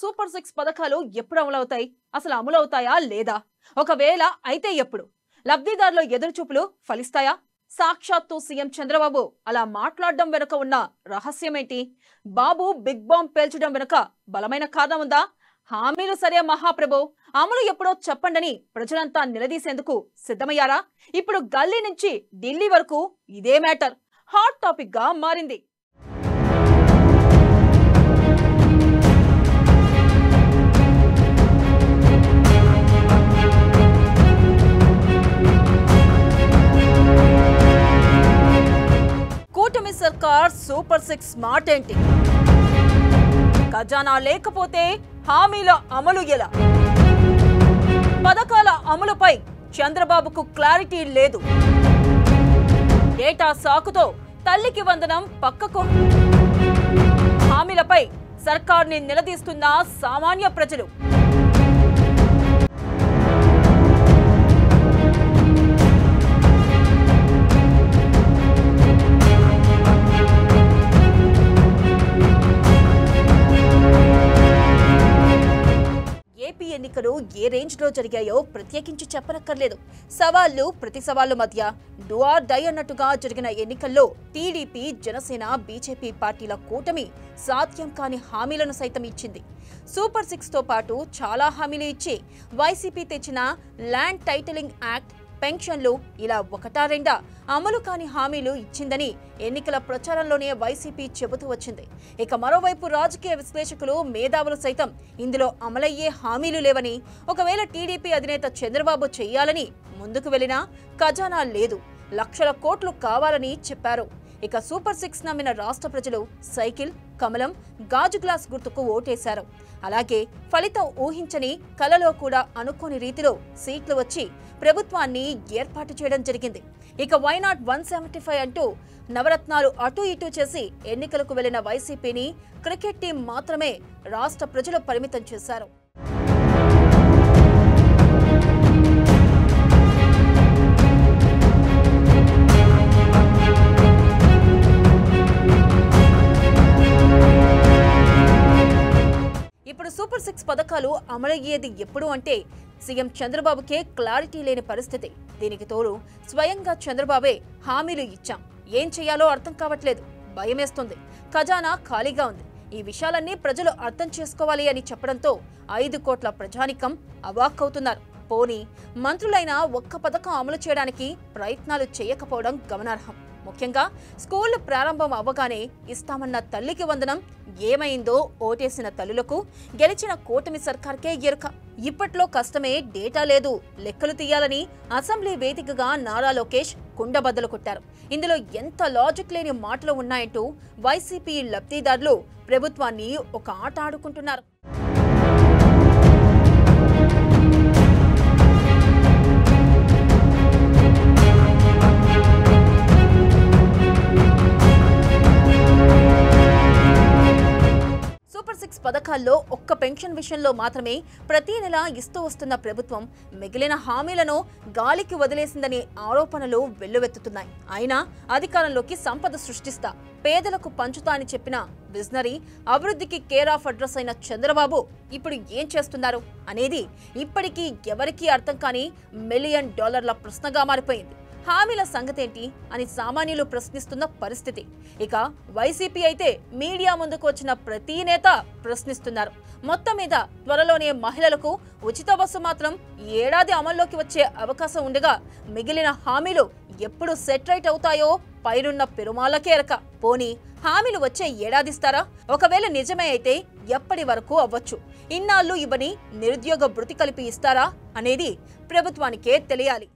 Super 6 పథకాలు ఎప్పుడు అమలవుతాయి? అసలు అమలవుతాయా లేదా? ఒకవేళ అయితే ఎప్పుడు? లబ్ధిదారుల ఎదురుచూపులు ఫలిస్తాయా? సాక్షాత్తు సీఎం చంద్రబాబు అలా మాట్లాడడం వెనుక ఉన్న రహస్యమేంటి? బాబు బిగ్ బాంబ్ పేల్చడం వెనుక బలమైన కారణం ఉందా? హామీలు సరే మహాప్రభు, అమలు ఎప్పుడో చెప్పండని ప్రజలంతా నిలదీసేందుకు సిద్ధమయ్యారా? ఇప్పుడు గల్లీ నుంచి ఢిల్లీ వరకు ఇదే మ్యాటర్ హాట్ టాపిక్ గా మారింది. కూటమి సర్కార్ సూపర్ 6 మాట ఏంటి? ఖజానా లేకపోతే హామీల అమలు ఎలా? పథకాల అమలుపై చంద్రబాబుకు క్లారిటీ లేదు. డేటా సాకుతో తల్లికి వందనం పక్కకు. హామీలపై సర్కార్ని నిలదీస్తున్న సామాన్య ప్రజలు. ఏపీ ఎన్నికలు ఏ రేంజ్ లో జరిగాయో ప్రత్యేకించి చెప్పనక్కర్లేదు. సవాళ్లు ప్రతి సవాళ్ల మధ్య డూ ఆర్ డై అన్నట్టుగా జరిగిన ఎన్నికల్లో టీడీపీ, జనసేన, బీజేపీ పార్టీల కూటమి సాధ్యం కాని హామీలను సైతం ఇచ్చింది. సూపర్ 6 తో పాటు చాలా హామీలు ఇచ్చి వైసీపీ తెచ్చిన ల్యాండ్ టైటిలింగ్ యాక్ట్, పెన్షన్లు ఇలా ఒకటా రెండా అమలు కాని హామీలు ఇచ్చిందని ఎన్నికల ప్రచారంలోనే వైసీపీ చెబుతూ వచ్చింది. ఇక మరోవైపు రాజకీయ విశ్లేషకులు, మేధావులు సైతం ఇందులో అమలయ్యే హామీలు లేవని, ఒకవేళ టీడీపీ అధినేత చంద్రబాబు చేయాలని ముందుకు వెళ్లినా ఖజానా లేదు, లక్షల కోట్లు కావాలని చెప్పారు. ఇక సూపర్ 6 నమ్మిన రాష్ట్ర ప్రజలు సైకిల్, కమలం, గాజు గ్లాస్ గుర్తుకు ఓటేశారు. అలాగే ఫలితం ఊహించని, కలలో కూడా అనుకోని రీతిలో సీట్లు వచ్చి ప్రభుత్వాన్ని ఏర్పాటు చేయడం జరిగింది. ఇక వైనాట్ 175 అంటూ నవరత్నాలు అటు ఇటు చేసి ఎన్నికలకు వెళ్లిన వైసీపీని క్రికెట్ టీం మాత్రమే రాష్ట్ర ప్రజలు పరిమితం చేశారు. ఇప్పుడు సూపర్ 6 పథకాలు అమలయ్యేది ఎప్పుడు అంటే సీఎం చంద్రబాబుకే క్లారిటీ లేని పరిస్థితి. దీనికి తోడు స్వయంగా చంద్రబాబే హామీలు ఇచ్చాం, ఏం చేయాలో అర్థం కావట్లేదు, భయమేస్తుంది, ఖజానా ఖాళీగా ఉంది, ఈ విషయాలన్నీ ప్రజలు అర్థం చేసుకోవాలి అని చెప్పడంతో 5 కోట్ల ప్రజానికం అవాక్కవుతున్నారు. పోనీ మంత్రులైనా ఒక్క పథకం అమలు చేయడానికి ప్రయత్నాలు చేయకపోవడం గమనార్హం. ముఖ్యంగా స్కూళ్లు ప్రారంభం అవ్వగానే ఇస్తామన్న తల్లికి వందనం ఏమైందో ఓటేసిన తల్లులకు గెలిచిన కూటమి సర్కార్కే ఎరుక. ఇప్పట్లో కష్టమే, డేటా లేదు, లెక్కలు తీయాలని అసెంబ్లీ వేదికగా నారా లోకేష్ కుండబద్దలు కొట్టారు. ఇందులో ఎంత లాజిక్ లేని మాటలు ఉన్నాయంటూ వైసీపీ లబ్ధిదారులు ప్రభుత్వాన్ని ఒక ఆట ఆడుకుంటున్నారు. సూపర్ 6 పథకాల్లో ఒక్క పెన్షన్ విషయంలో మాత్రమే ప్రతి నెల ఇస్తూ వస్తున్న ప్రభుత్వం మిగిలిన హామీలను గాలికి వదిలేసిందనే ఆరోపణలు వెల్లువెత్తుతున్నాయి. అయినా అధికారంలోకి సంపద సృష్టిస్తా, పేదలకు పంచుతా అని చెప్పిన విజనరీ, అభివృద్ధికి కేర్ ఆఫ్ అడ్రస్ అయిన చంద్రబాబు ఇప్పుడు ఏం చేస్తున్నారు అనేది ఇప్పటికీ ఎవరికీ అర్థం కాని $1 మిలియన్ ప్రశ్నగా మారిపోయింది. హామీల సంగతేంటి అని సామాన్యులు ప్రశ్నిస్తున్న పరిస్థితి. ఇక వైసీపీ అయితే మీడియా ముందుకు వచ్చిన ప్రతి నేత ప్రశ్నిస్తున్నారు. మొత్తం మీద త్వరలోనే మహిళలకు ఉచిత బస్సు మాత్రం ఈ ఏడాది అమల్లోకి వచ్చే అవకాశం ఉండగా మిగిలిన హామీలు ఎప్పుడు సెట్ రైట్ అవుతాయో పైరున్న పెరుమాళ్ళకే ఎరక. పోనీ హామీలు వచ్చే ఏడాదిస్తారా? ఒకవేళ నిజమే అయితే ఎప్పటి వరకు అవ్వచ్చు? ఇన్నాళ్ళు ఇవ్వని నిరుద్యోగ భృతి కలిపి ఇస్తారా అనేది ప్రభుత్వానికే తెలియాలి.